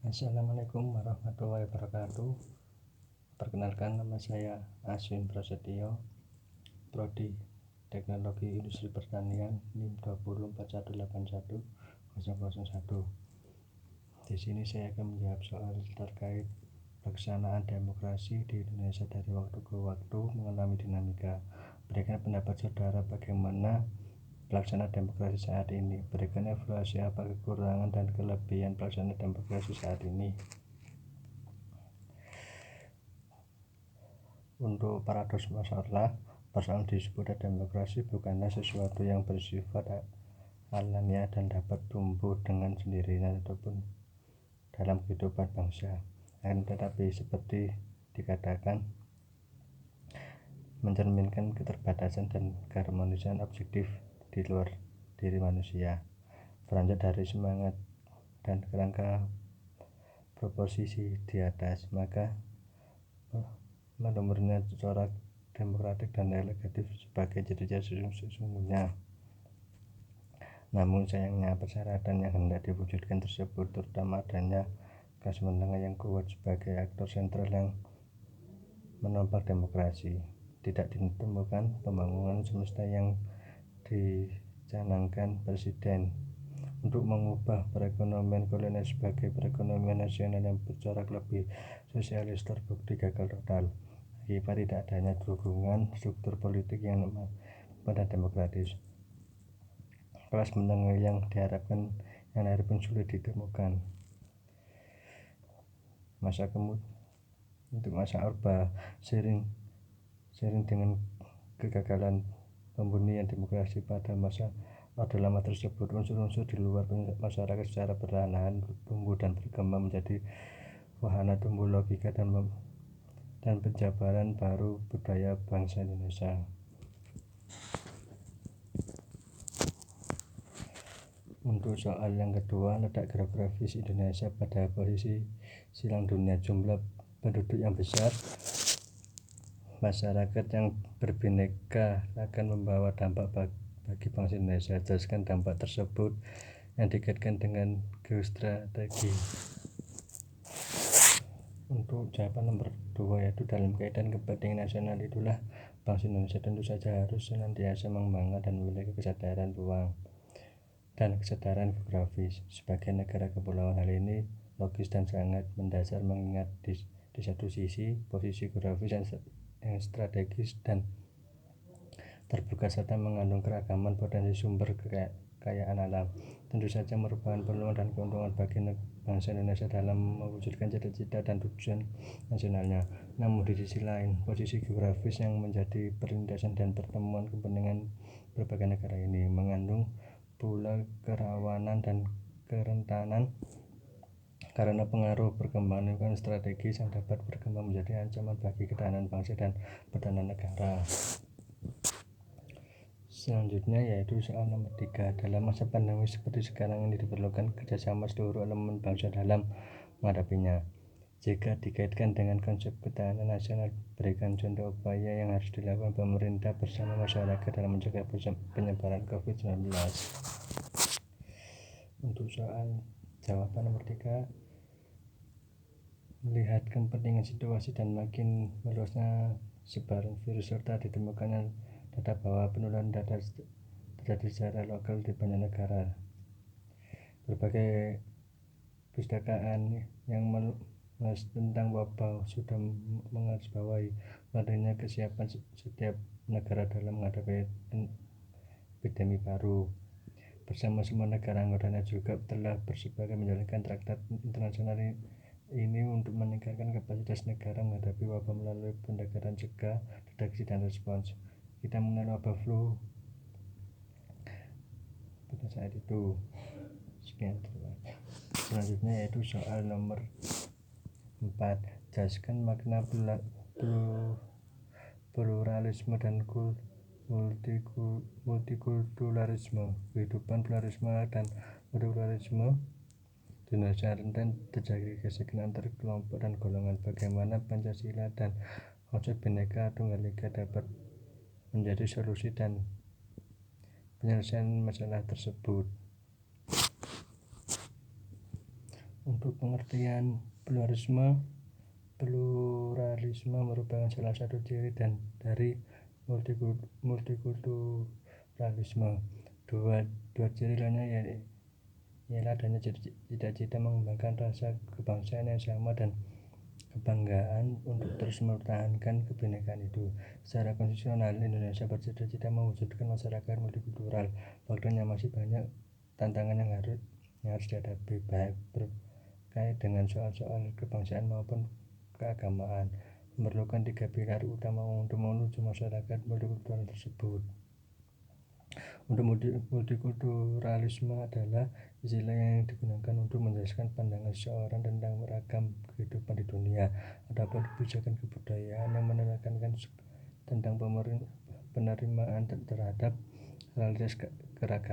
Assalamualaikum warahmatullahi wabarakatuh. Perkenalkan, nama saya Aswin Prasetyo, Prodi Teknologi Industri Pertanian, NIM 204181001. Di sini saya akan menjawab soal terkait pelaksanaan demokrasi di Indonesia dari waktu ke waktu mengalami dinamika. Berikan pendapat saudara bagaimana pelaksanaan demokrasi saat ini. Berikan evaluasi apa kekurangan dan kelebihan pelaksanaan demokrasi saat ini. Untuk paradoks masalah, persoalan disebut demokrasi bukanlah sesuatu yang bersifat alamiah dan dapat tumbuh dengan sendirinya ataupun dalam kehidupan bangsa. Tetapi seperti dikatakan, mencerminkan keterbatasan dan keharmonisan objektif di luar diri manusia. Beranjak dari semangat dan kerangka proposisi di atas, maka menurutnya corak demokratik dan elegatif sebagai ciri-ciri sesungguhnya. Namun sayangnya persyaratan yang hendak diwujudkan tersebut, terutama adanya kelas menengah yang kuat sebagai aktor sentral yang menopang demokrasi, tidak ditemukan. Pembangunan semesta yang dicanangkan Presiden untuk mengubah perekonomian kolonial sebagai perekonomian nasional yang bercorak lebih sosialis terbukti gagal total akibat tidak adanya dukungan struktur politik yang pada demokratis. Kelas menengah yang diharapkan pun sulit ditemukan. Untuk masa Orba sering dengan kegagalan pembunyian demokrasi pada masa Orde Lama tersebut, unsur-unsur di luar masyarakat secara perlahan-lahan tumbuh dan berkembang menjadi wahana tumbuh logika dan penjabaran baru budaya bangsa Indonesia. Untuk soal yang kedua, letak geografis Indonesia pada posisi silang dunia, jumlah penduduk yang besar, masyarakat yang berbineka akan membawa dampak bagi bangsa Indonesia. Jelaskan dampak tersebut yang dikaitkan dengan geostrategi. Untuk jawaban nomor 2, yaitu dalam kaitan kepentingan nasional itulah bangsa Indonesia tentu saja harus senantiasa mengembangkan dan memiliki kesadaran ruang dan kesadaran geografis sebagai negara kepulauan. Hal ini logis dan sangat mendasar mengingat di satu sisi posisi geografis yang strategis dan terbuka serta mengandung keragaman potensi sumber kekayaan alam, tentu saja merupakan peluang dan keuntungan bagi bangsa Indonesia dalam mewujudkan cita-cita dan tujuan nasionalnya. Namun di sisi lain, posisi geografis yang menjadi perlintasan dan pertemuan kepentingan berbagai negara ini mengandung pula kerawanan dan kerentanan karena pengaruh perkembangan lingkungan strategis yang dapat berkembang menjadi ancaman bagi ketahanan bangsa dan pertahanan negara. Selanjutnya yaitu soal nomor 3. Dalam masa pandemi seperti sekarang ini diperlukan kerjasama seluruh elemen bangsa dalam menghadapinya. Jika dikaitkan dengan konsep ketahanan nasional, berikan contoh upaya yang harus dilakukan pemerintah bersama masyarakat dalam mencegah penyebaran COVID-19. Untuk soal jawaban nomor 3, melihat kepentingan situasi dan makin meluasnya sebaran virus serta ditemukannya data bahwa penularan terjadi secara lokal di banyak negara. Berbagai pustakaan yang menulis tentang wabah sudah menggarisbawahi pentingnya kesiapan setiap negara dalam menghadapi epidemi baru. Bersama semua negara anggotanya juga telah bersepakat menjalankan traktat internasional ini untuk meningkatkan kapasitas negara menghadapi wabah melalui pendekatan cegah, deteksi, dan respons. Kita mengenal wabah flu pada saat itu. Sekian. Selanjutnya yaitu soal nomor 4. Jelaskan makna pluralisme dan multikulturalisme. Kehidupan pluralisme dan multikulturalisme di Indonesia rentan terjadi gesekan antar kelompok dan golongan. Bagaimana Pancasila dan konsep Bhinneka Tunggal Ika dapat menjadi solusi dan penyelesaian masalah tersebut. Untuk pengertian pluralisme merupakan salah satu ciri dari multikulturalisme. Dua ciri lainnya ialah adanya cita-cita mengembangkan rasa kebangsaan yang sama dan kebanggaan untuk terus mempertahankan kebinekaan itu. Secara konstitusional, Indonesia bercita-cita mewujudkan masyarakat multikultural. Faktanya masih banyak tantangan yang harus dihadapi, baik berkait dengan soal-soal kebangsaan maupun keagamaan. Memerlukan 3 pilar utama untuk menuju masyarakat multikultural tersebut. Untuk multikulturalisme adalah istilah yang digunakan untuk menjelaskan pandangan seseorang tentang beragam kehidupan di dunia. Adapun kebijakan kebudayaan yang menekankan tentang penerimaan terhadap realitas keragaman.